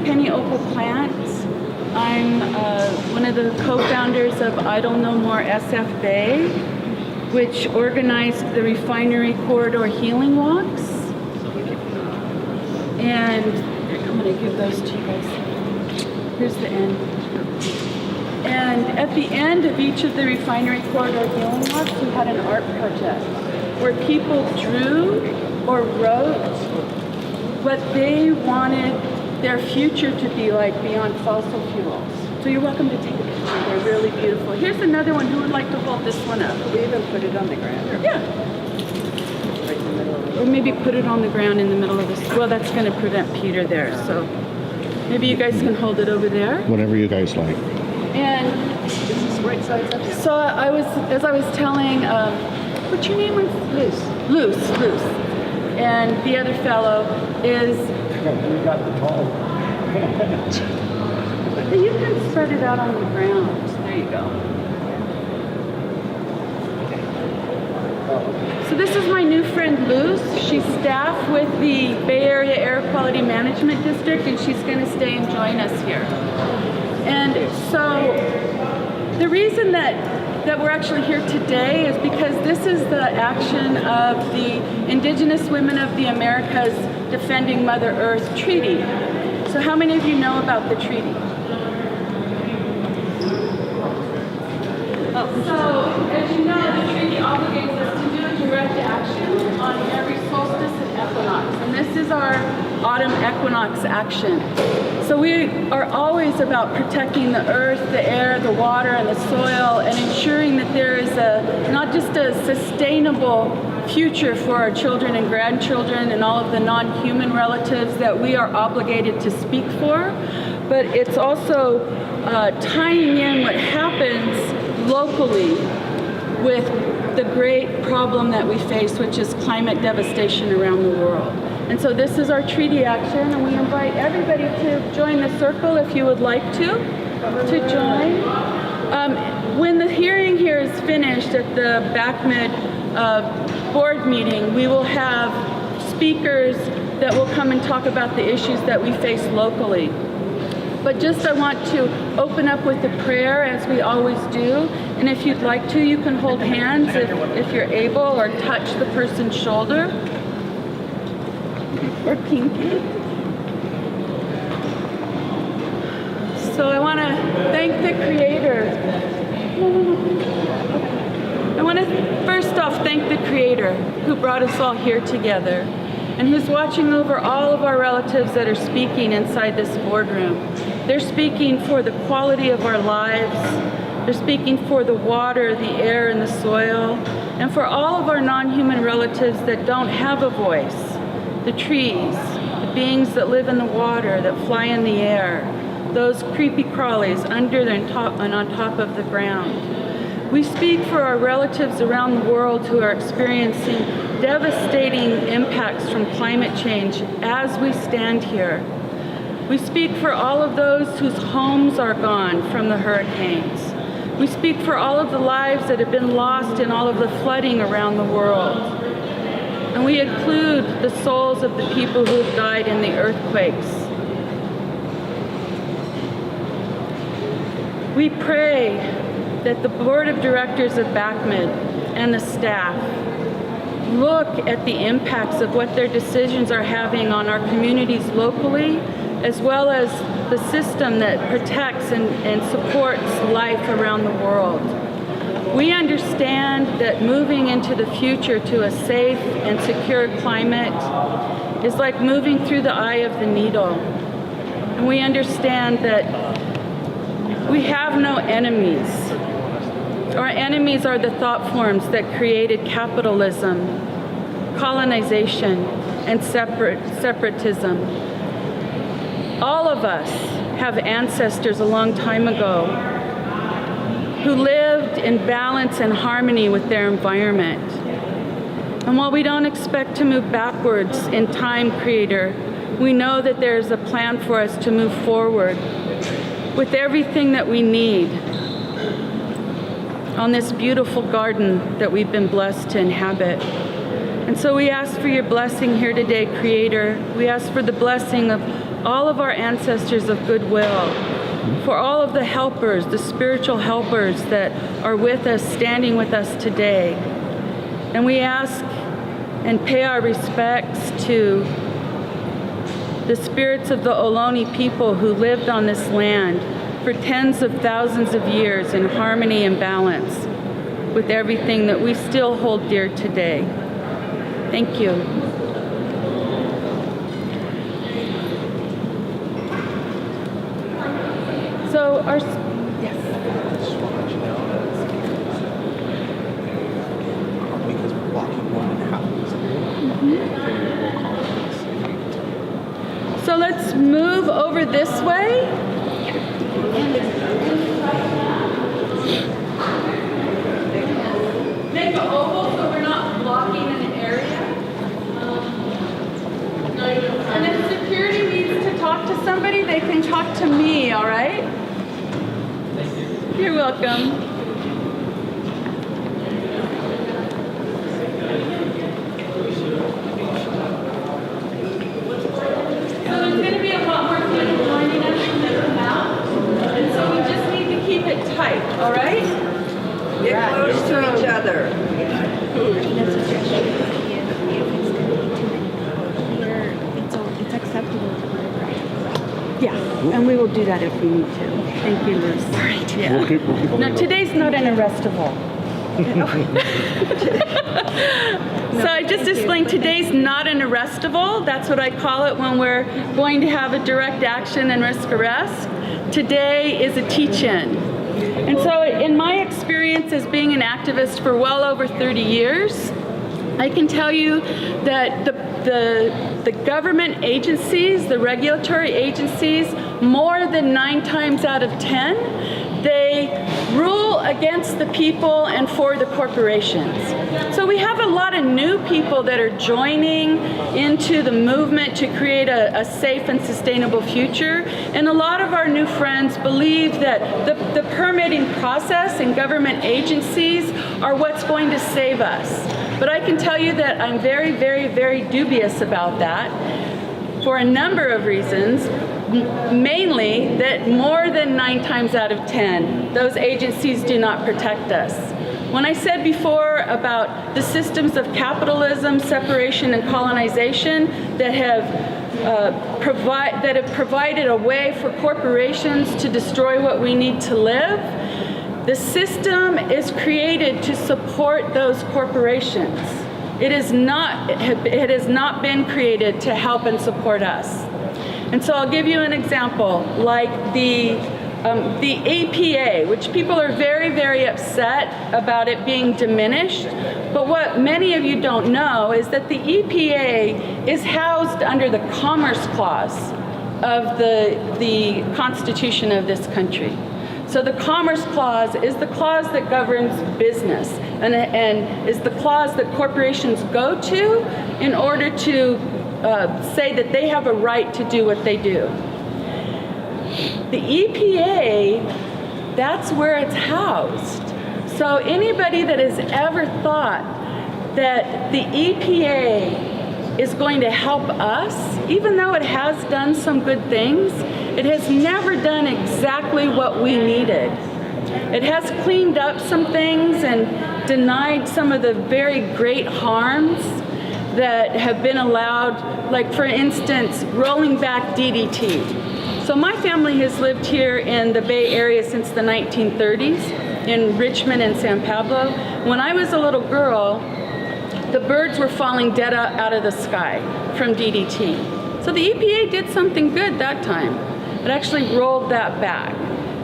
Pennie Opal Plant. I'm one of the co-founders of Idle No More SF Bay, which organized the Refinery Corridor Healing Walks. And I'm going to give those to you guys. Here's the end. And at the end of each of the Refinery Corridor Healing Walks, we had an art project where people drew or wrote what they wanted their future to be like beyond fossil fuels. So you're welcome to take a picture. They're really beautiful. Here's another one. Who would like to hold this one up? We even put it on the ground. Yeah. Right in the middle of it. Or maybe put it on the ground in the middle of this. Well, that's going to prevent Peter there. So maybe you guys can hold it over there. Whatever you guys like. And Is this right side up? so as I was telling, what's your name? Luce. And the other fellow is. We got the tall. You can spread it out on the ground. There you go. So this is my new friend Luce. She's staff with the Bay Area Air Quality Management District, and she's going to stay and join us here. And so the reason that we're actually here today is because this is the action of the Indigenous Women of the Americas Defending Mother Earth Treaty. So how many of you know about the treaty? So, as you know, the treaty obligates us to do a direct action on every solstice and equinox. And this is our autumn equinox action. So we are always about protecting the earth, the air, the water, and the soil, and ensuring that there is not just a sustainable future for our children and grandchildren and all of the non-human relatives that we are obligated to speak for, but it's also tying in what happens locally with the great problem that we face, which is climate devastation around the world. And so this is our treaty action, and we invite everybody to join the circle if you would like to join. When the hearing here is finished at the BAAQMD board meeting, we will have speakers that will come and talk about the issues that we face locally. But I want to open up with a prayer, as we always do. And if you'd like to, you can hold hands if you're able, or touch the person's shoulder. Or pinky. So I want to thank the Creator. I want to first off thank the Creator who brought us all here together, and who's watching over all of our relatives that are speaking inside this boardroom. They're speaking for the quality of our lives. They're speaking for the water, the air, and the soil, and for all of our non-human relatives that don't have a voice. The trees, the beings that live in the water, that fly in the air, those creepy crawlies under and on top of the ground. We speak for our relatives around the world who are experiencing devastating impacts from climate change as we stand here. We speak for all of those whose homes are gone from the hurricanes. We speak for all of the lives that have been lost in all of the flooding around the world. And we include the souls of the people who have died in the earthquakes. We pray that the board of directors of BAAQMD and the staff look at the impacts of what their decisions are having on our communities locally, as well as the system that protects and supports life around the world. We understand that moving into the future to a safe and secure climate is like moving through the eye of the needle. And we understand that we have no enemies. Our enemies are the thought forms that created capitalism, colonization, and separatism. All of us have ancestors a long time ago who lived in balance and harmony with their environment. And while we don't expect to move backwards in time, Creator, we know that there's a plan for us to move forward with everything that we need on this beautiful garden that we've been blessed to inhabit. And so we ask for your blessing here today, Creator. We ask for the blessing of all of our ancestors of goodwill, for all of the helpers, the spiritual helpers that are with us, standing with us today. And we ask and pay our respects to the spirits of the Ohlone people who lived on this land for tens of thousands of years in harmony and balance with everything that we still hold dear today. Thank you. So our, yes. Because we're walking woman house. So let's move over this way. Make an oval so we're not blocking an area. And if security needs to talk to somebody, they can talk to me, all right? You're welcome. So there's going to be a lot more people joining us when they come out. And so we just need to keep it tight, all right? Get close to each other. It's acceptable. Yeah, and we will do that if we need to. Thank you, Liz. All right. Yeah. We'll keep No, today's not an arrestable. So I just explained today's not an arrestable. That's what I call it when we're going to have a direct action and risk arrest. Today is a teach-in. And so in my experience as being an activist for well over 30 years, I can tell you that the government agencies, the regulatory agencies, more than 9 times out of 10, they rule against the people and for the corporations. So we have a lot of new people that are joining into the movement to create a safe and sustainable future. And a lot of our new friends believe that the permitting process and government agencies are what's going to save us. But I can tell you that I'm very, very, very dubious about that for a number of reasons. Mainly that more than 9 times out of 10, those agencies do not protect us. When I said before about the systems of capitalism, separation, and colonization that have provided a way for corporations to destroy what we need to live, the system is created to support those corporations. It has not been created to help and support us. And so I'll give you an example, like the APA, which people are very, very upset about it being diminished. But what many of you don't know is that the EPA is housed under the Commerce Clause of the Constitution of this country. So the Commerce Clause is the clause that governs business and is the clause that corporations go to in order to say that they have a right to do what they do. The EPA, that's where it's housed. So anybody that has ever thought that the EPA is going to help us, even though it has done some good things, it has never done exactly what we needed. It has cleaned up some things and denied some of the very great harms that have been allowed, like for instance, rolling back DDT. So my family has lived here in the Bay Area since the 1930s, in Richmond and San Pablo. When I was a little girl, the birds were falling dead out of the sky from DDT. So the EPA did something good that time. It actually rolled that back.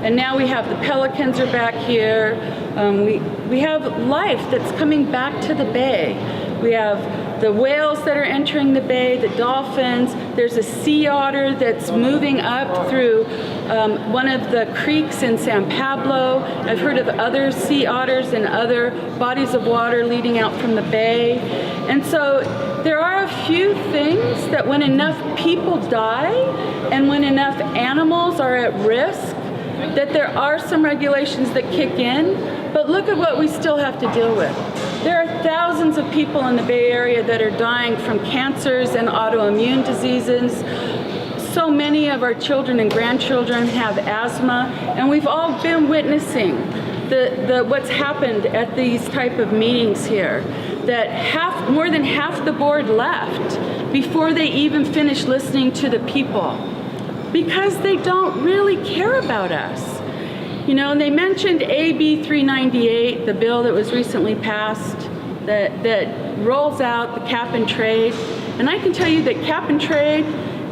And now we have the pelicans are back here. We have life that's coming back to the bay. We have the whales that are entering the bay, the dolphins. There's a sea otter that's moving up through one of the creeks in San Pablo. I've heard of other sea otters and other bodies of water leading out from the bay. And so there are a few things that when enough people die and when enough animals are at risk, that there are some regulations that kick in. But look at what we still have to deal with. There are thousands of people in the Bay Area that are dying from cancers and autoimmune diseases. so many of our children and grandchildren have asthma, and we've all been witnessing what's happened at these type of meetings here, that more than half the board left before they even finished listening to the people, because they don't really care about us. You know, and they mentioned AB 398, the bill that was recently passed, that rolls out the cap and trade. And I can tell you that cap and trade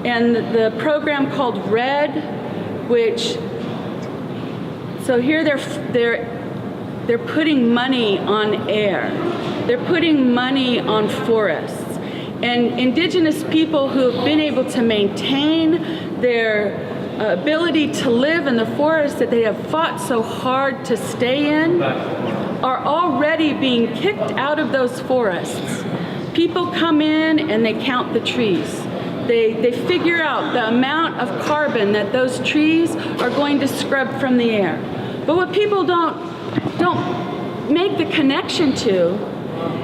and the program called RED, which, so here they're putting money on air. They're putting money on forests. And Indigenous people who have been able to maintain their ability to live in the forest that they have fought so hard to stay in are already being kicked out of those forests. People come in and they count the trees. They figure out the amount of carbon that those trees are going to scrub from the air. But what people don't make the connection to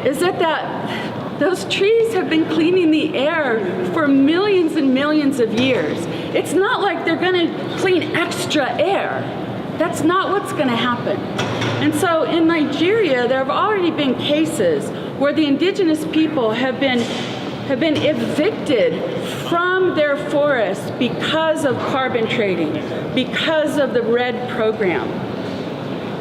is that those trees have been cleaning the air for millions and millions of years. It's not like they're going to clean extra air. That's not what's going to happen. And so in Nigeria, there have already been cases where the Indigenous people have been evicted from their forests because of carbon trading, because of the RED program.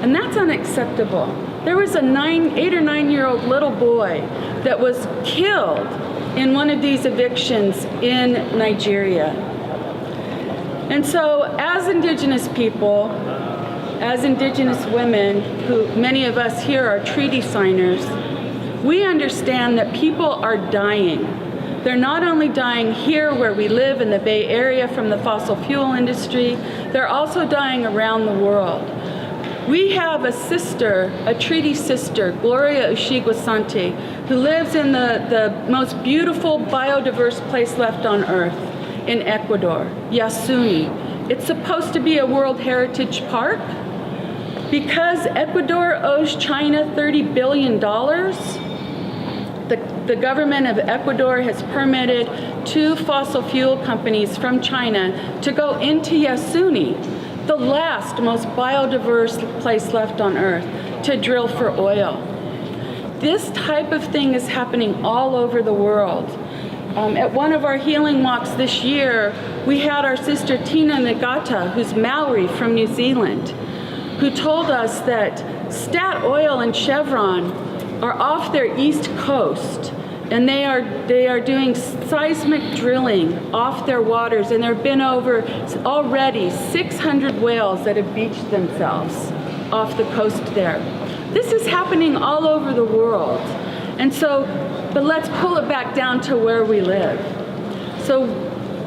And that's unacceptable. There was a 8 or 9 year old little boy that was killed in one of these evictions in Nigeria. And so as Indigenous people, as Indigenous women, who many of us here are treaty signers, we understand that people are dying. They're not only dying here where we live in the Bay Area from the fossil fuel industry, they're also dying around the world. We have a sister, a treaty sister, Gloria Ushigwa-Sante, who lives in the most beautiful biodiverse place left on earth in Ecuador, Yasuni. It's supposed to be a World Heritage Park. Because Ecuador owes China $30 billion, the government of Ecuador has permitted 2 fossil fuel companies from China to go into Yasuni, the last most biodiverse place left on earth, to drill for oil. This type of thing is happening all over the world. At one of our healing walks this year, we had our sister Tina Nagata, who's Maori from New Zealand, who told us that Stat Oil and Chevron are off their east coast, and they are doing seismic drilling off their waters, and there have been over already 600 whales that have beached themselves off the coast there. This is happening all over the world. And so, but let's pull it back down to where we live. So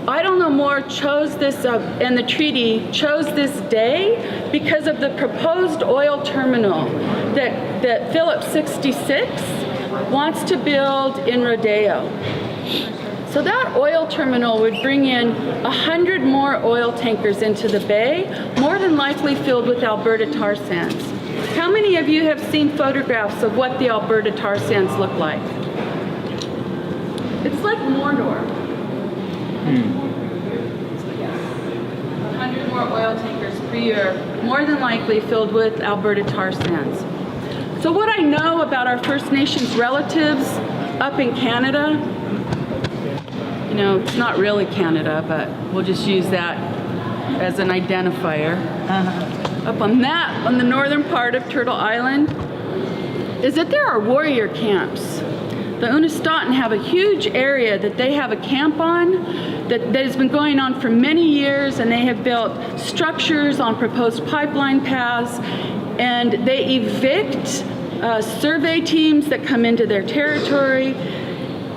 Idle No More chose this, and the treaty chose this day because of the proposed oil terminal that Phillips 66 wants to build in Rodeo. So that oil terminal would bring in 100 more oil tankers into the bay, more than likely filled with Alberta tar sands. How many of you have seen photographs of what the Alberta tar sands look like? It's like Mordor. 100 more oil tankers per year, more than likely filled with Alberta tar sands. So what I know about our First Nations relatives up in Canada, you know, it's not really Canada, but we'll just use that as an identifier. Up on the northern part of Turtle Island, is that there are warrior camps. The Unist'ot'en have a huge area that they have a camp on that has been going on for many years, and they have built structures on proposed pipeline paths, and they evict survey teams that come into their territory.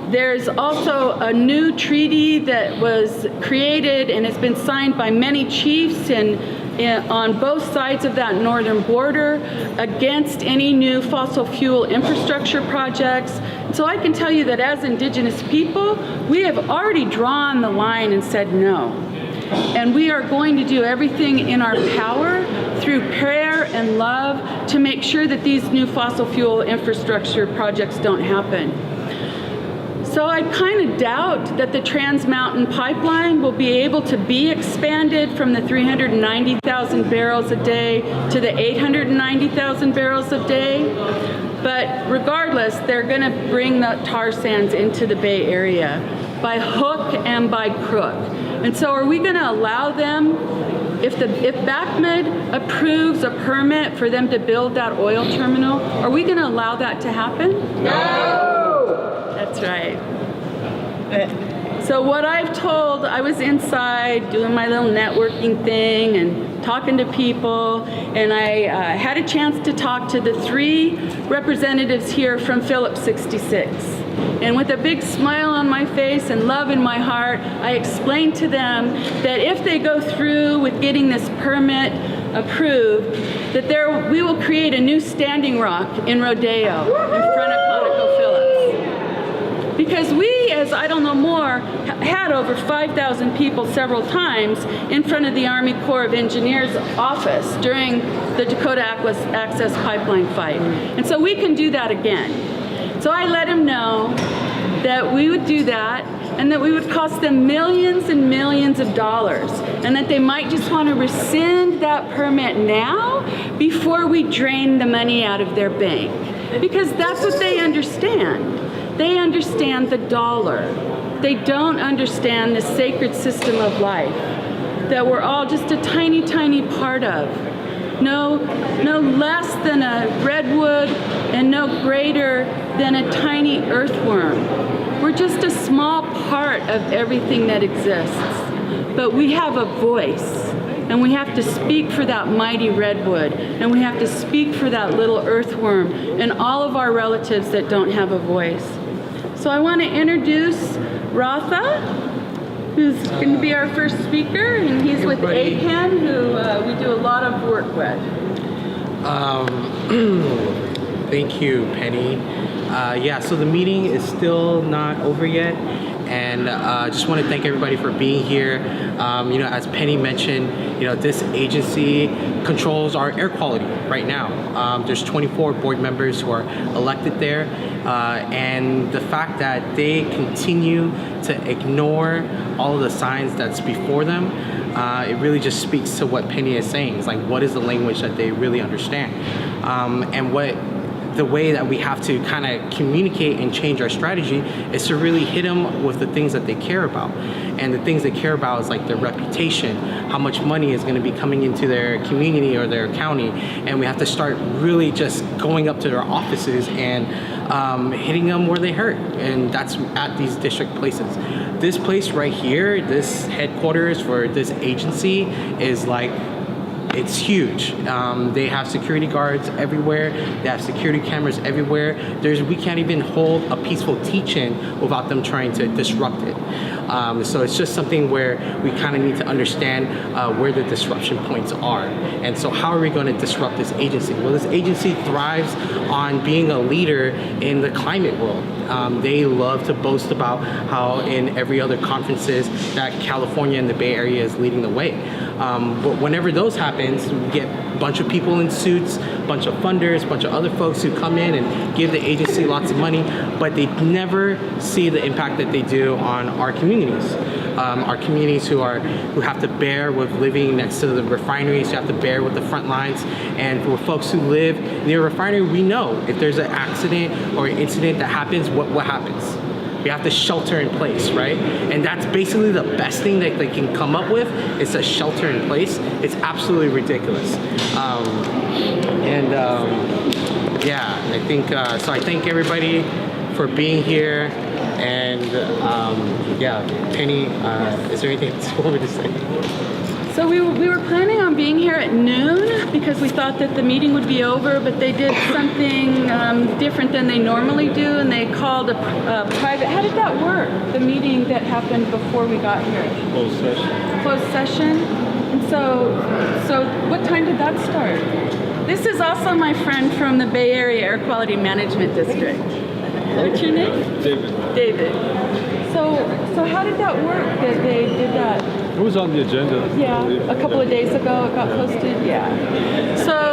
There's also a new treaty that was created and has been signed by many chiefs on both sides of that northern border against any new fossil fuel infrastructure projects. So I can tell you that as Indigenous people, we have already drawn the line and said no. And we are going to do everything in our power through prayer and love to make sure that these new fossil fuel infrastructure projects don't happen. So I kind of doubt that the Trans Mountain Pipeline will be able to be expanded from the 390,000 barrels a day to the 890,000 barrels a day. But regardless, they're going to bring the tar sands into the Bay Area by hook and by crook. And so are we going to allow them, if BAAQMD approves a permit for them to build that oil terminal, are we going to allow that to happen? No! That's right. So what I've told, I was inside doing my little networking thing and talking to people, and I had a chance to talk to the 3 representatives here from Phillips 66. And with a big smile on my face and love in my heart, I explained to them that if they go through with getting this permit approved, that we will create a new standing rock in Rodeo in front of ConocoPhillips. Because we, as I don't know more, had over 5,000 people several times in front of the Army Corps of Engineers office during the Dakota Access Pipeline fight. And so we can do that again. So I let him know that we would do that and that we would cost them millions and millions of dollars, and that they might just want to rescind that permit now before we drain the money out of their bank. Because that's what they understand. They understand the dollar. They don't understand the sacred system of life that we're all just a tiny, tiny part of. No less than a redwood and no greater than a tiny earthworm. We're just a small part of everything that exists. But we have a voice, and we have to speak for that mighty redwood, and we have to speak for that little earthworm and all of our relatives that don't have a voice. So I want to introduce Ratha, who's going to be our first speaker, and he's with APAN, who we do a lot of work with. Thank you, Penny. Yeah, so the meeting is still not over yet, and I just want to thank everybody for being here. As Penny mentioned, this agency controls our air quality right now. There's 24 board members who are elected there, and the fact that they continue to ignore all of the signs that's before them, it really just speaks to what Penny is saying. It's like, what is the language that they really understand? And the way that we have to kind of communicate and change our strategy is to really hit them with the things that they care about. And the things they care about is like their reputation, how much money is going to be coming into their community or their county. And we have to start really just going up to their offices and hitting them where they hurt. And that's at these district places. This place right here, this headquarters for this agency is like, it's huge. They have security guards everywhere. They have security cameras everywhere. We can't even hold a peaceful teach-in without them trying to disrupt it. So it's just something where we kind of need to understand where the disruption points are. And so how are we going to disrupt this agency? Well, this agency thrives on being a leader in the climate world. They love to boast about how in every other conferences that California and the Bay Area is leading the way. But whenever those happen, we get a bunch of people in suits, a bunch of funders, a bunch of other folks who come in and give the agency lots of money, but they never see the impact that they do on our communities. Our communities who have to bear with living next to the refineries, who have to bear with the front lines, and for folks who live near a refinery, we know if there's an accident or an incident that happens, what happens? We have to shelter in place, right? And that's basically the best thing that they can come up with is a shelter in place. It's absolutely ridiculous. Yeah, I think, so I thank everybody for being here. And yeah, Penny, is there anything else you want me to say? So we were planning on being here at noon because we thought that the meeting would be over, but they did something different than they normally do, and they called a private. How did that work? The meeting that happened before we got here. Closed session. Closed session. And so what time did that start? This is also my friend from the Bay Area Air Quality Management District. What's your name? David. David. So how did that work that they did that? It was on the agenda. Yeah, a couple of days ago it got posted. Yeah. So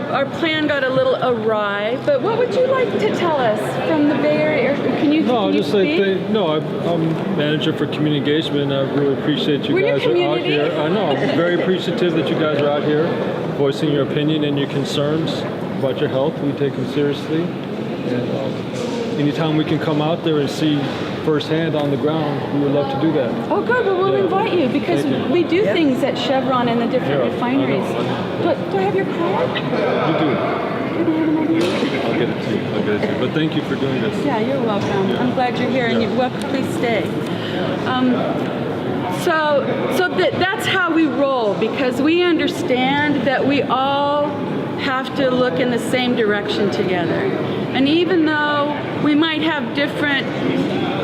our plan got a little awry. But what would you like to tell us from the Bay Area? Can you? No, can you just like speak? I'm manager for community engagement. I really appreciate you We're your guys are out community. here. I know. I'm very appreciative that you guys are out here voicing your opinion and your concerns about your health. We take them seriously. And anytime we can come out there and see firsthand on the ground, we would love to do that. Oh, good. Well, we'll Yeah. invite you because Thank you. we do things at Chevron and the different Yeah, refineries. I know. Do I have your card? You do. I'll get it to you. But thank you for doing this. Yeah, you're welcome. I'm glad you're here, and you're welcome. Please stay. That's how we roll, because we understand that we all have to look in the same direction together. And even though we might have different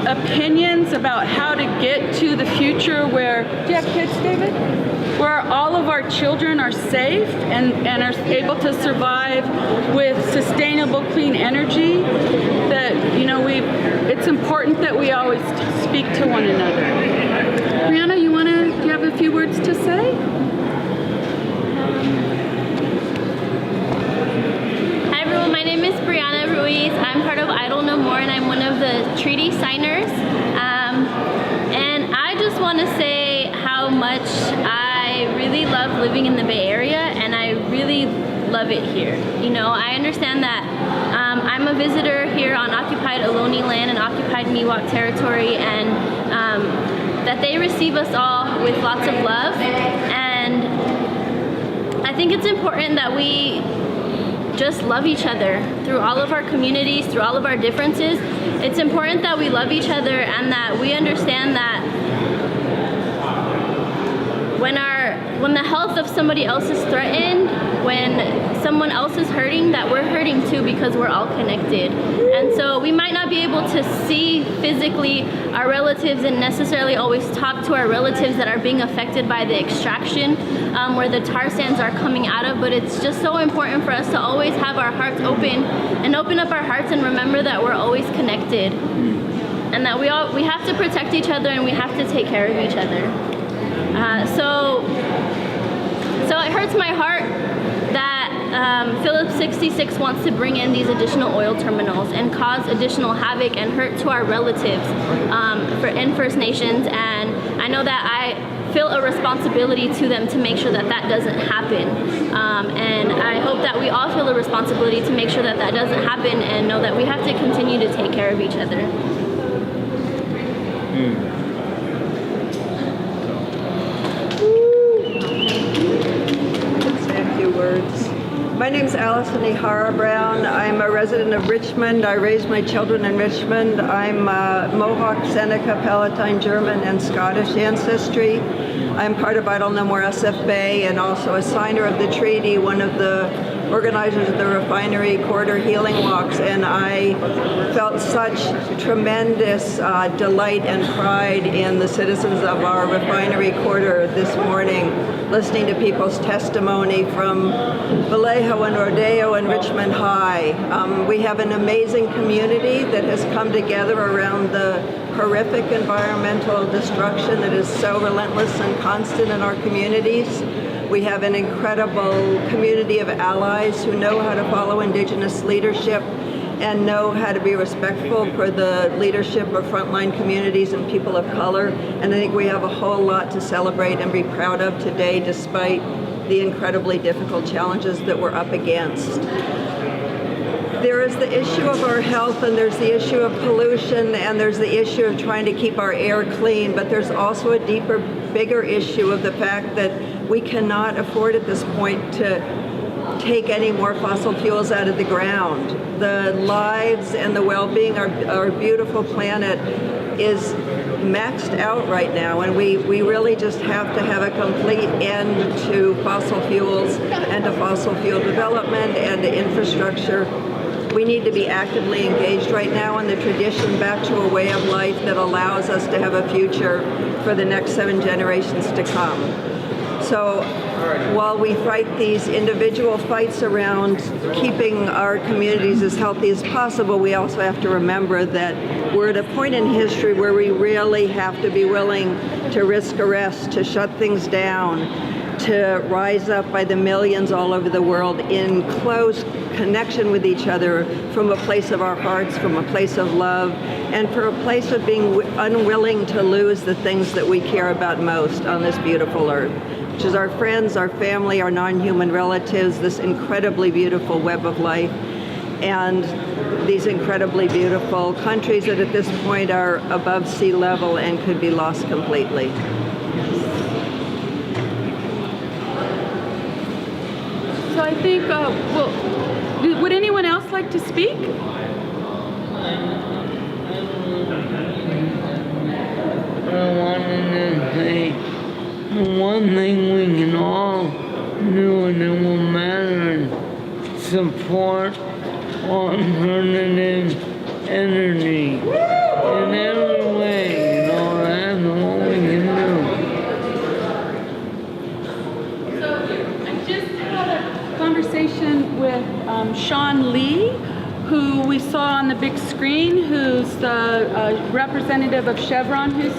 opinions about how to get to the future where, do you have kids, David? Where all of our children are safe and are able to survive with sustainable, clean energy, that, it's important that we always speak to one another. Brianna, do you have a few words to say? Hi everyone, my name is Brianna Ruiz. I'm part of Idle No More and I'm one of the treaty signers. And I just want to say how much I really love living in the Bay Area, and I really love it here. I understand that I'm a visitor here on occupied Ohlone land and occupied Miwok territory, and that they receive us all with lots of love. And I think it's important that we just love each other through all of our communities, through all of our differences. It's important that we love each other and that we understand that when the health of somebody else is threatened, when someone else is hurting, that we're hurting too, because we're all connected. And so we might not be able to see physically our relatives and necessarily always talk to our relatives that are being affected by the extraction where the tar sands are coming out of, but it's just so important for us to always have our hearts open and open up our hearts and remember that we're always connected and that we have to protect each other and we have to take care of each other. So it hurts my heart that Phillips 66 wants to bring in these additional oil terminals and cause additional havoc and hurt to our relatives in First Nations. And I know that I feel a responsibility to them to make sure that that doesn't happen. And I hope that we all feel a responsibility to make sure that that doesn't happen and know that we have to continue to take care of each other. Words. My name is Alison Tijara Brown. I'm a resident of Richmond. I raised my children in Richmond. I'm Mohawk, Seneca, Palatine, German, and Scottish ancestry. I'm part of Idle No More SF Bay and also a signer of the treaty, one of the organizers of the refinery corridor healing walks, and I felt such tremendous delight and pride in the citizens of our refinery corridor this morning, listening to people's testimony from Vallejo and Rodeo and Richmond High. We have an amazing community that has come together around the horrific environmental destruction that is so relentless and constant in our communities. We have an incredible community of allies who know how to follow Indigenous leadership and know how to be respectful for the leadership of frontline communities and people of color. And I think we have a whole lot to celebrate and be proud of today, despite the incredibly difficult challenges that we're up against. There is the issue of our health, and there's the issue of pollution, and there's the issue of trying to keep our air clean, but there's also a deeper, bigger issue of the fact that we cannot afford at this point to take any more fossil fuels out of the ground. The lives and the well-being of our beautiful planet is maxed out right now, and we really just have to have a complete end to fossil fuels and to fossil fuel development and to infrastructure. We need to be actively engaged right now in the tradition back to a way of life that allows us to have a future for the next 7 generations to come. So while we fight these individual fights around keeping our communities as healthy as possible, we also have to remember that we're at a point in history where we really have to be willing to risk arrest, to shut things down, to rise up by the millions all over the world in close connection with each other from a place of our hearts, from a place of love, and for a place of being unwilling to lose the things that we care about most on this beautiful earth, which is our friends, our family, our non-human relatives, this incredibly beautiful web of life, and these incredibly beautiful countries that at this point are above sea level and could be lost completely. So I think, would anyone else like to speak? I wanted to say one thing we can all do, and it will matter, support alternative energy in every way. That's what we can do. So I just had a conversation with Sean Lee, who we saw on the big screen, who's the representative of Chevron, who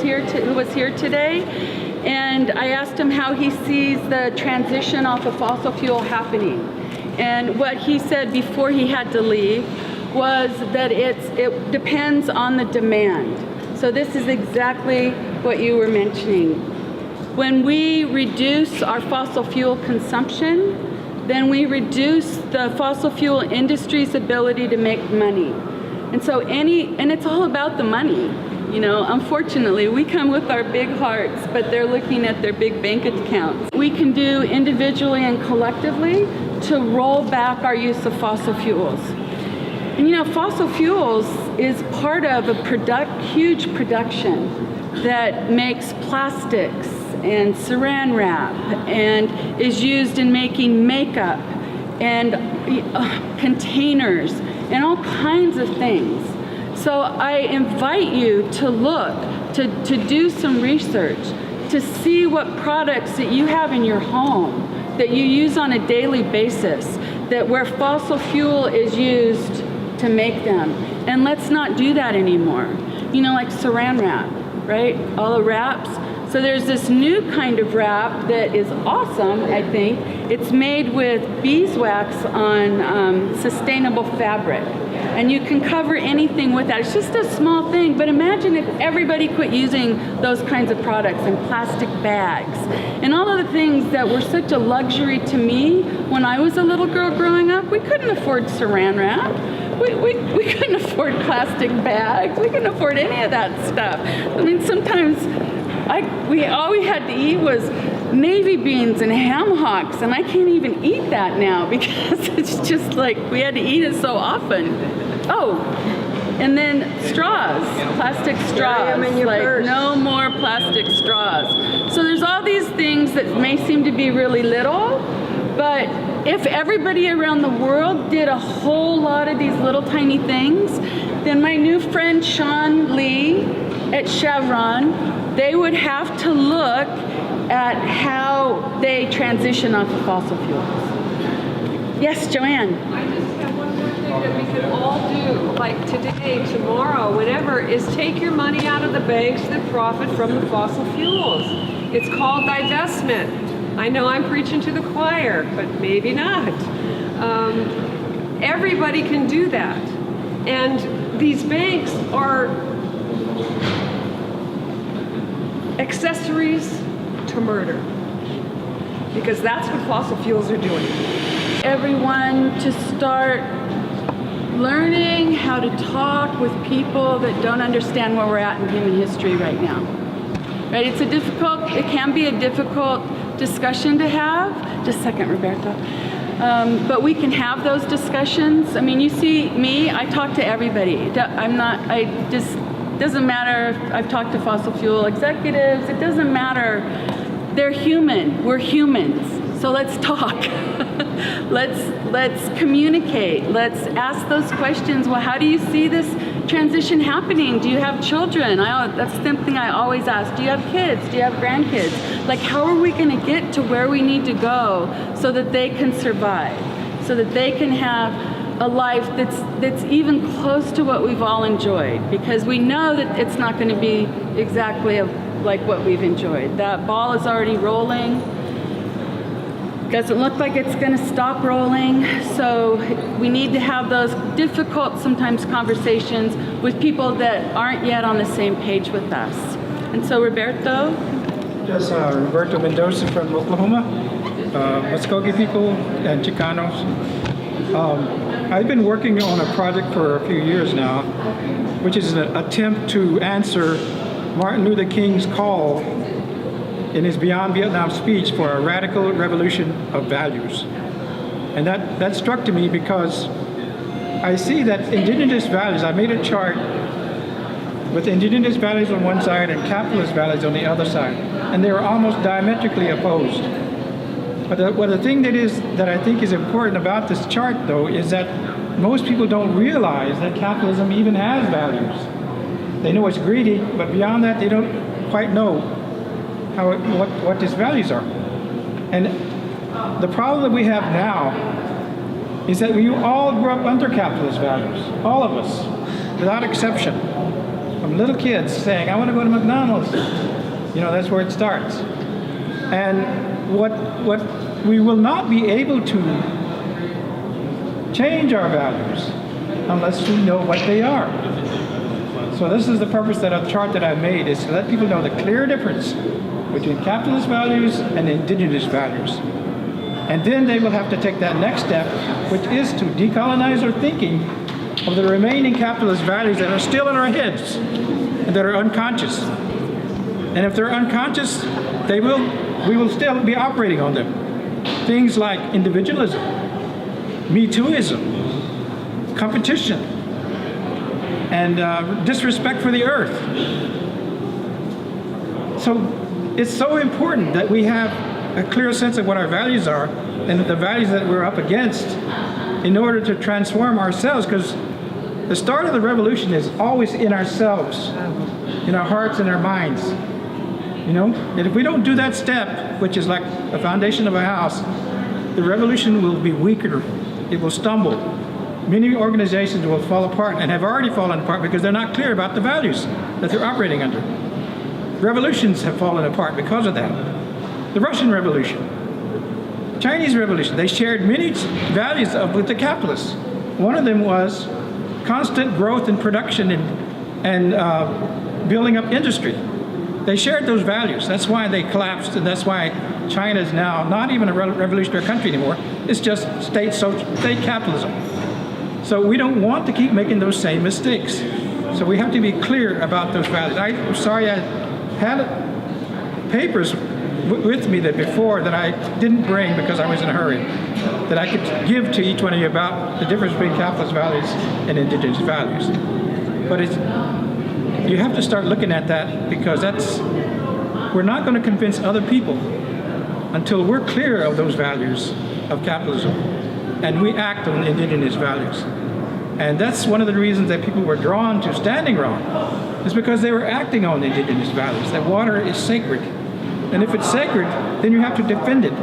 was here today. And I asked him how he sees the transition off of fossil fuel happening. And what he said before he had to leave was that it depends on the demand. So this is exactly what you were mentioning. When we reduce our fossil fuel consumption, then we reduce the fossil fuel industry's ability to make money. And so and it's all about the money. You know, unfortunately, we come with our big hearts, but they're looking at their big bank accounts. We can do individually and collectively to roll back our use of fossil fuels. And you know, fossil fuels is part of a huge production that makes plastics and saran wrap and is used in making makeup and containers and all kinds of things. So I invite you to look, to do some research, to see what products that you have in your home that you use on a daily basis, that where fossil fuel is used to make them. And let's not do that anymore. You know, like saran wrap, right? All the wraps. So there's this new kind of wrap that is awesome, I think. It's made with beeswax on sustainable fabric. And you can cover anything with that. It's just a small thing, but imagine if everybody quit using those kinds of products and plastic bags. And all of the things that were such a luxury to me when I was a little girl growing up. We couldn't afford saran wrap. We couldn't afford plastic bags. We couldn't afford any of that stuff. I mean, sometimes all we had to eat was navy beans and ham hocks, and I can't even eat that now because it's just like we had to eat it so often. Oh, and then straws, plastic straws, like no more plastic straws. So there's all these things that may seem to be really little, but if everybody around the world did a whole lot of these little tiny things, then my new friend Sean Lee at Chevron, they would have to look at how they transition off of fossil fuels. Yes, Joanne? I just have one more thing that we can all do, like today, tomorrow, whatever, is take your money out of the banks that profit from the fossil fuels. It's called divestment. I know I'm preaching to the choir, but maybe not. Everybody can do that. And these banks are accessories to murder, because that's what fossil fuels are doing. Everyone to start learning how to talk with people that don't understand where we're at in human history right now. Right? It can be a difficult discussion to have. Just a second, Roberto. But we can have those discussions. I mean, you see me, I talk to everybody. Doesn't matter if I've talked to fossil fuel executives, it doesn't matter. They're human, we're humans. So let's talk. let's communicate. Let's ask those questions. Well, how do you see this transition happening? Do you have children? That's something I always ask. Do you have kids? Do you have grandkids? Like, how are we going to get to where we need to go so that they can survive, so that they can have a life that's even close to what we've all enjoyed? Because we know that it's not going to be exactly like what we've enjoyed. That ball is already rolling. Doesn't look like it's going to stop rolling. So we need to have those difficult, sometimes, conversations with people that aren't yet on the same page with us. And so, Roberto? Yes, Roberto Mendoza from Oklahoma, Muskogee people and Chicanos. I've been working on a project for a few years now, which is an attempt to answer Martin Luther King's call in his Beyond Vietnam speech for a radical revolution of values. And that struck to me because I see that indigenous values, I made a chart with indigenous values on one side and capitalist values on the other side, and they were almost diametrically opposed. But the thing that I think is important about this chart, though, is that most people don't realize that capitalism even has values. They know it's greedy, but beyond that, they don't quite know what these values are. And the problem that we have now is that we all grew up under capitalist values, all of us, without exception. From little kids saying, I want to go to McDonald's. You know, that's where it starts. And what we will not be able to change our values unless we know what they are. So this is the purpose that a chart that I made, is to let people know the clear difference between capitalist values and indigenous values. And then they will have to take that next step, which is to decolonize their thinking of the remaining capitalist values that are still in our heads and that are unconscious. And if they're unconscious, we will still be operating on them. Things like individualism, Me Tooism, competition, and disrespect for the earth. So it's so important that we have a clear sense of what our values are and the values that we're up against in order to transform ourselves, because the start of the revolution is always in ourselves, in our hearts and our minds. You know, and if we don't do that step, which is like the foundation of a house, the revolution will be weaker. It will stumble. Many organizations will fall apart and have already fallen apart because they're not clear about the values that they're operating under. Revolutions have fallen apart because of that. The Russian Revolution, Chinese Revolution, they shared many values with the capitalists. One of them was constant growth in production and building up industry. They shared those values. That's why they collapsed, and that's why China is now not even a revolutionary country anymore. It's just state capitalism. So we don't want to keep making those same mistakes. So we have to be clear about those values. I'm sorry I had papers with me that I didn't bring because I was in a hurry, that I could give to each one of you about the difference between capitalist values and indigenous values. But you have to start looking at that, because we're not going to convince other people until we're clear of those values of capitalism and we act on indigenous values. And that's one of the reasons that people were drawn to Standing Rock, is because they were acting on indigenous values, that water is sacred. And if it's sacred, then you have to defend it.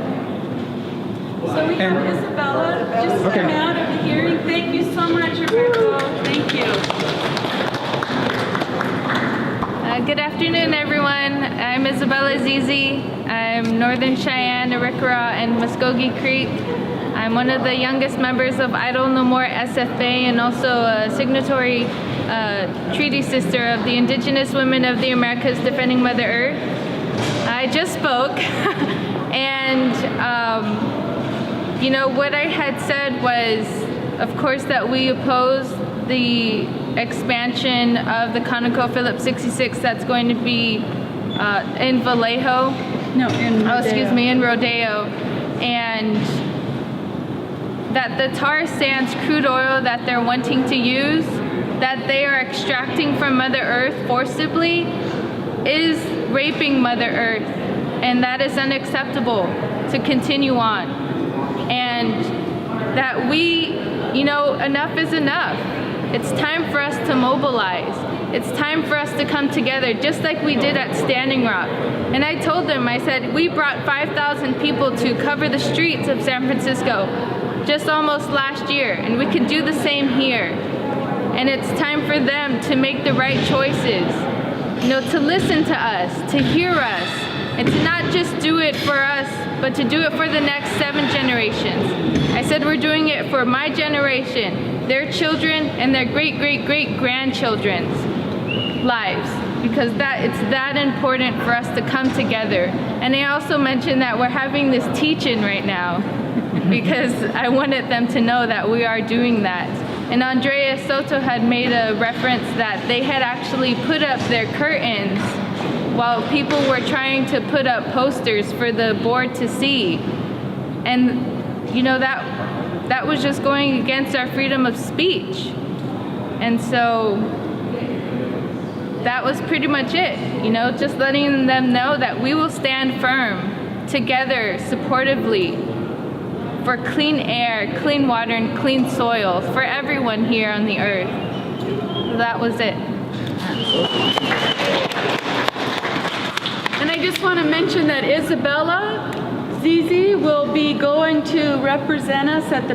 So we have Isabella just come out of the hearing. Thank you so much, Roberto. Thank you. Good afternoon, everyone. I'm Isabella Zizi. I'm Northern Cheyenne, Arikara, and Muskogee Creek. I'm one of the youngest members of Idle No More SFA, and also a signatory treaty sister of the Indigenous Women of the Americas Defending Mother Earth. I just spoke, and what I had said was, of course, that we oppose the expansion of the ConocoPhillips 66 that's going to be in Vallejo. No, in Rodeo. In Rodeo. And that the tar sands crude oil that they're wanting to use, that they are extracting from Mother Earth forcibly, is raping Mother Earth. And that is unacceptable to continue on. And that we, enough is enough. It's time for us to mobilize. It's time for us to come together, just like we did at Standing Rock. And I told them, I said, we brought 5,000 people to cover the streets of San Francisco just almost last year, and we can do the same here. And it's time for them to make the right choices, to listen to us, to hear us, and to not just do it for us, but to do it for the next 7 generations. I said we're doing it for my generation, their children, and their great-great-great-grandchildren's lives, because it's that important for us to come together. And I also mentioned that we're having this teach-in right now, because I wanted them to know that we are doing that. And Andrea Soto had made a reference that they had actually put up their curtains while people were trying to put up posters for the board to see. And that was just going against our freedom of speech. And so that was pretty much it, just letting them know that we will stand firm together, supportively, for clean air, clean water, and clean soil for everyone here on the earth. So that was it. And I just want to mention that Isabella Zizi will be going to represent us at the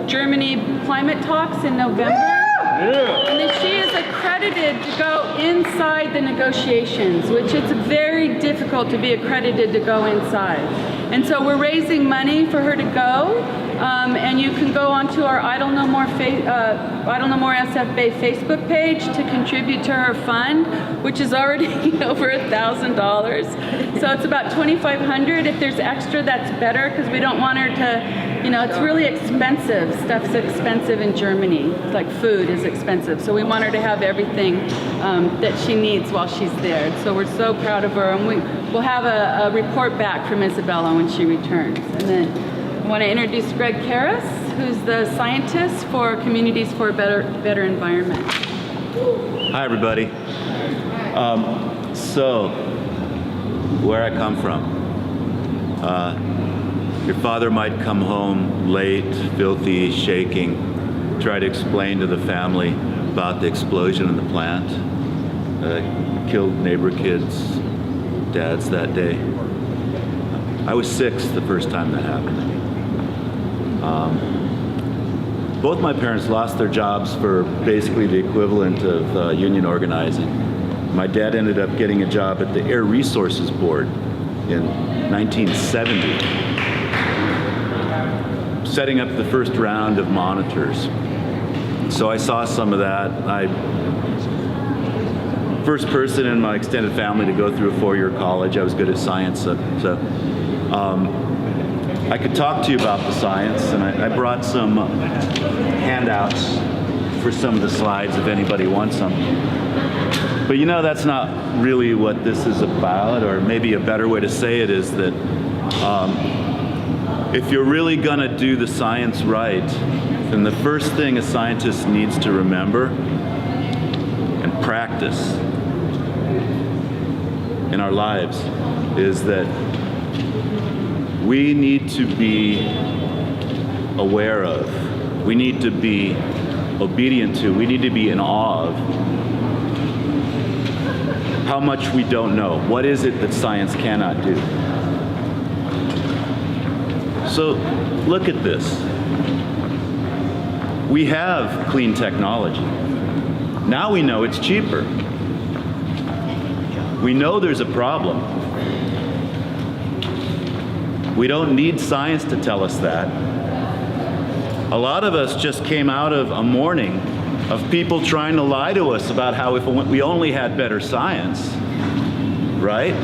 Germany climate talks in November. Yeah. And then she is accredited to go inside the negotiations, which it's very difficult to be accredited to go inside. And so we're raising money for her to go, and you can go onto our Idle No More SF Bay Facebook page to contribute to her fund, which is already over $1,000. So it's about $2,500. If there's extra, that's better, because we don't want her to, it's really expensive. Stuff's expensive in Germany. Like food is expensive. So we want her to have everything that she needs while she's there. So we're so proud of her, and we'll have a report back from Isabella when she returns. And then I want to introduce Greg Karras, who's the scientist for Communities for a Better Environment. Hi, everybody. So, where I come from. Your father might come home late, filthy, shaking, try to explain to the family about the explosion in the plant. Killed neighbor kids, dads that day. I was 6 the first time that happened. Both my parents lost their jobs for basically the equivalent of union organizing. My dad ended up getting a job at the Air Resources Board in 1970, setting up the first round of monitors. So I saw some of that. First person in my extended family to go through a 4-year college. I was good at science, so I could talk to you about the science, and I brought some handouts for some of the slides if anybody wants them. But that's not really what this is about, or maybe a better way to say it is that if you're really gonna do the science right, then the first thing a scientist needs to remember and practice in our lives is that we need to be aware of, we need to be obedient to, we need to be in awe of how much we don't know. What is it that science cannot do? So look at this. We have clean technology. Now we know it's cheaper. We know there's a problem. We don't need science to tell us that. A lot of us just came out of a morning of people trying to lie to us about how if we only had better science, right?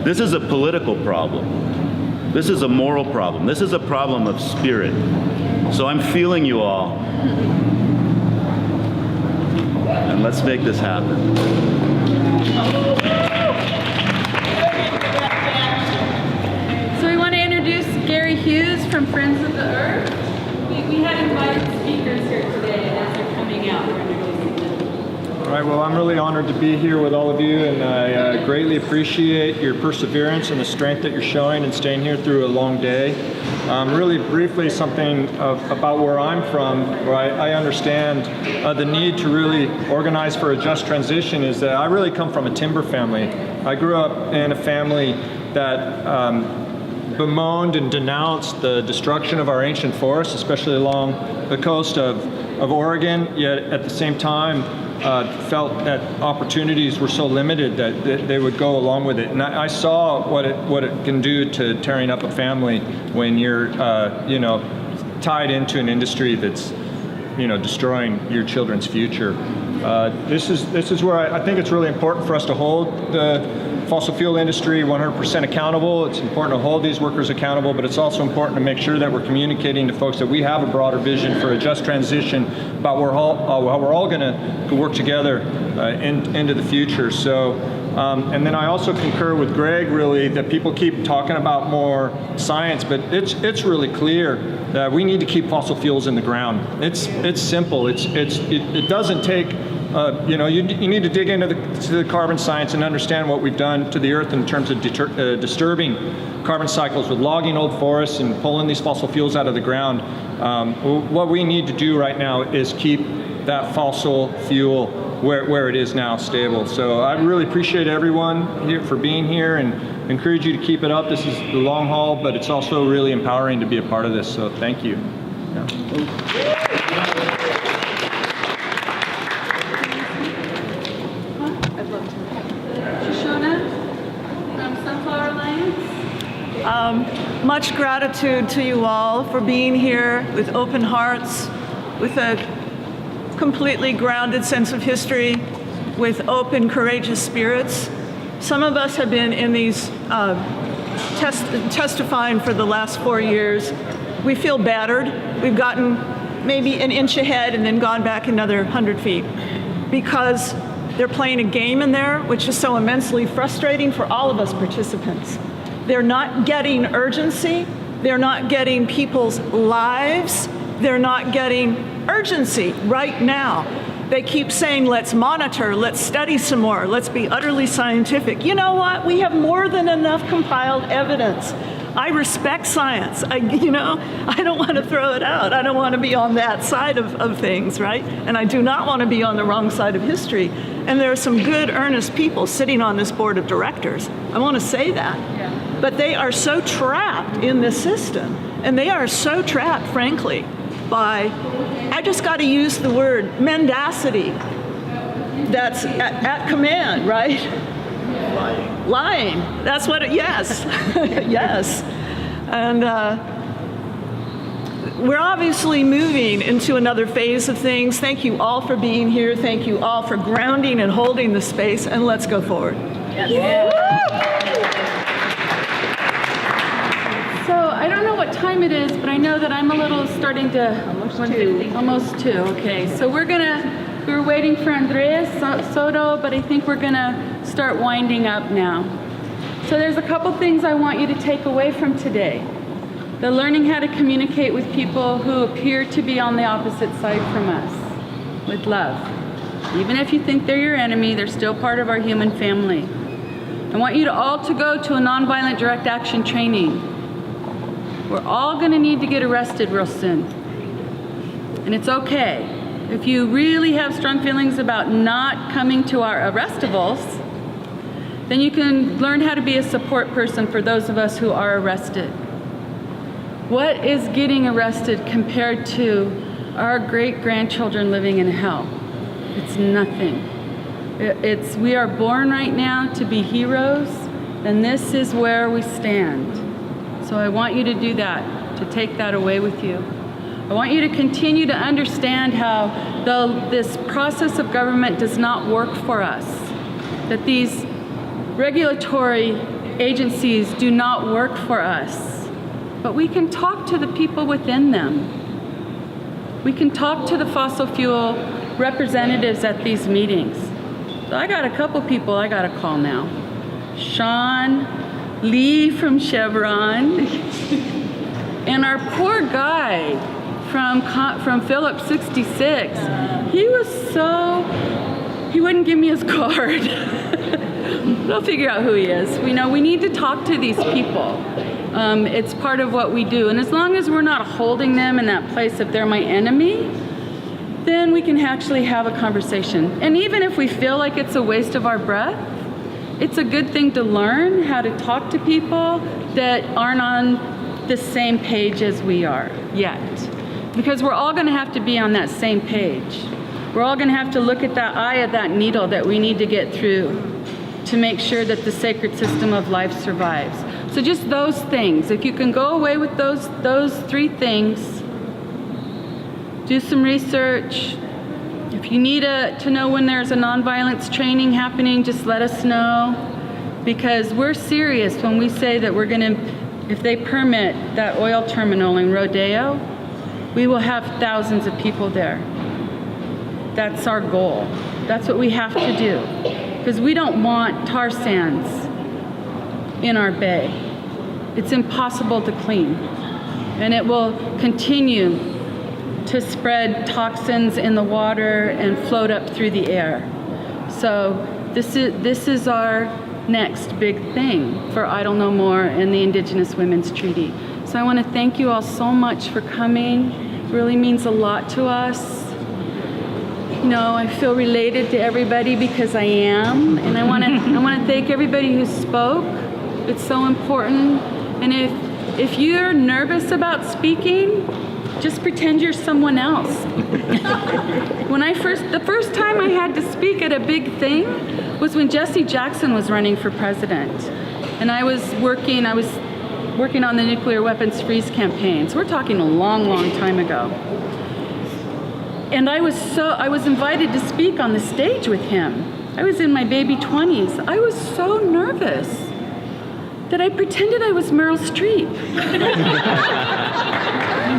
This is a political problem. This is a moral problem. This is a problem of spirit. So I'm feeling you all. And let's make this happen. So we want to introduce Gary Hughes from Friends of the Earth. We had invited speakers here today, and as they're coming out, we're introducing them. All right, right, well, I'm really honored to be here with all of you, and I greatly appreciate your perseverance and the strength that you're showing and staying here through a long day. Really briefly, something about where I'm from, where I understand the need to really organize for a just transition is that I really come from a timber family. I grew up in a family that bemoaned and denounced the destruction of our ancient forests, especially along the coast of Oregon, yet at the same time felt that opportunities were so limited that they would go along with it. And I saw what it can do to tearing up a family when you're tied into an industry that's destroying your children's future. This is where I think it's really important for us to hold the fossil fuel industry 100% accountable. It's important to hold these workers accountable, but it's also important to make sure that we're communicating to folks that we have a broader vision for a just transition about how we're all going to work together into the future. So, and then I also concur with Greg, really, that people keep talking about more science, but it's really clear that we need to keep fossil fuels in the ground. It's simple. It doesn't take. You need to dig into the carbon science and understand what we've done to the earth in terms of disturbing carbon cycles with logging old forests and pulling these fossil fuels out of the ground. What we need to do right now is keep that fossil fuel where it is now, stable. So I really appreciate everyone here for being here and encourage you to keep it up. This is the long haul, but it's also really empowering to be a part of this. So thank you. Yeah. Much gratitude to you all for being here with open hearts, with a completely grounded sense of history, with open, courageous spirits. Some of us have been in these testifying for the last 4 years. We feel battered. We've gotten maybe an inch ahead and then gone back another 100 feet because they're playing a game in there, which is so immensely frustrating for all of us participants. They're not getting urgency. They're not getting people's lives. They're not getting urgency right now. They keep saying, let's monitor, let's study some more, let's be utterly scientific. You know what? We have more than enough compiled evidence. I respect science. I don't want to throw it out. I don't want to be on that side of things, right? And I do not want to be on the wrong side of history. And there are some good, earnest people sitting on this board of directors. I want to say that. Yeah. But they are so trapped in this system. And they are so trapped, frankly, by, I just got to use the word mendacity. That's at command, right? Lying. That's what yes. Yes. And we're obviously moving into another phase of things. Thank you all for being here. Thank you all for grounding and holding the space. And let's go forward. Yes. Yeah. So I don't know what time it is, but I know that I'm a little starting to... Almost two. Okay. So we were waiting for Andres Soto, but I think we're going to start winding up now. So there's a couple things I want you to take away from today. The learning how to communicate with people who appear to be on the opposite side from us with love. Even if you think they're your enemy, they're still part of our human family. I want you all to go to a nonviolent direct action training. We're all going to need to get arrested real soon. And it's okay. If you really have strong feelings about not coming to our arrestables, then you can learn how to be a support person for those of us who are arrested. What is getting arrested compared to our great-grandchildren living in hell? It's nothing. We are born right now to be heroes, and this is where we stand. So I want you to do that, to take that away with you. I want you to continue to understand how this process of government does not work for us, that these regulatory agencies do not work for us, but we can talk to the people within them. We can talk to the fossil fuel representatives at these meetings. So I got a couple people I got to call now. Sean Lee from Chevron, and our poor guy from Phillips 66. He was so He wouldn't give me his card. We'll figure out who he is. We know we need to talk to these people. It's part of what we do. And as long as we're not holding them in that place of they're my enemy, then we can actually have a conversation. And even if we feel like it's a waste of our breath, it's a good thing to learn how to talk to people that aren't on the same page as we are yet. Because we're all going to have to be on that same page. We're all going to have to look at that eye of that needle that we need to get through to make sure that the sacred system of life survives. So just those things. If you can go away with those 3 things, do some research. If you need to know when there's a nonviolence training happening, just let us know. Because we're serious when we say that we're going to, if they permit that oil terminal in Rodeo, we will have thousands of people there. That's our goal. That's what we have to do. Because we don't want tar sands in our bay. It's impossible to clean. And it will continue to spread toxins in the water and float up through the air. So this is our next big thing for Idle No More and the Indigenous Women's Treaty. So I want to thank you all so much for coming. It really means a lot to us. You know, I feel related to everybody because I am, and I want to thank everybody who spoke. It's so important. And if you're nervous about speaking, just pretend you're someone else. The first time I had to speak at a big thing was when Jesse Jackson was running for president, and I was working on the nuclear weapons freeze campaign. So we're talking a long, long time ago. And I was invited to speak on the stage with him. I was in my baby 20s. I was so nervous that I pretended I was Meryl Streep.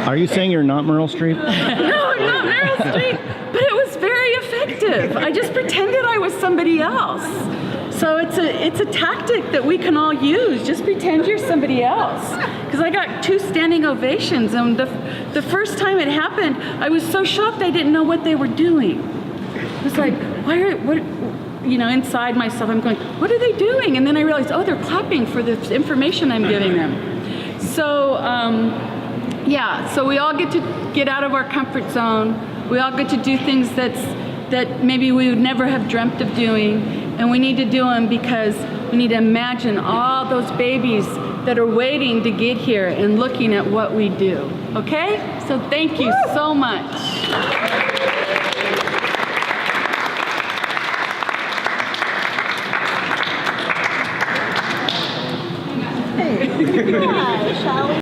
Are you saying you're not Meryl Streep? No, I'm not Meryl Streep, but it was very effective. I just pretended I was somebody else. So it's a tactic that we can all use. Just pretend you're somebody else. Because I got 2 standing ovations, and the first time it happened, I was so shocked I didn't know what they were doing. It was like, inside myself, I'm going, what are they doing? And then I realized, oh, they're clapping for the information I'm giving them. So, so we all get to get out of our comfort zone. We all get to do things that maybe we would never have dreamt of doing. And we need to do them because we need to imagine all those babies that are waiting to get here and looking at what we do. Okay? So thank you so much. Hey.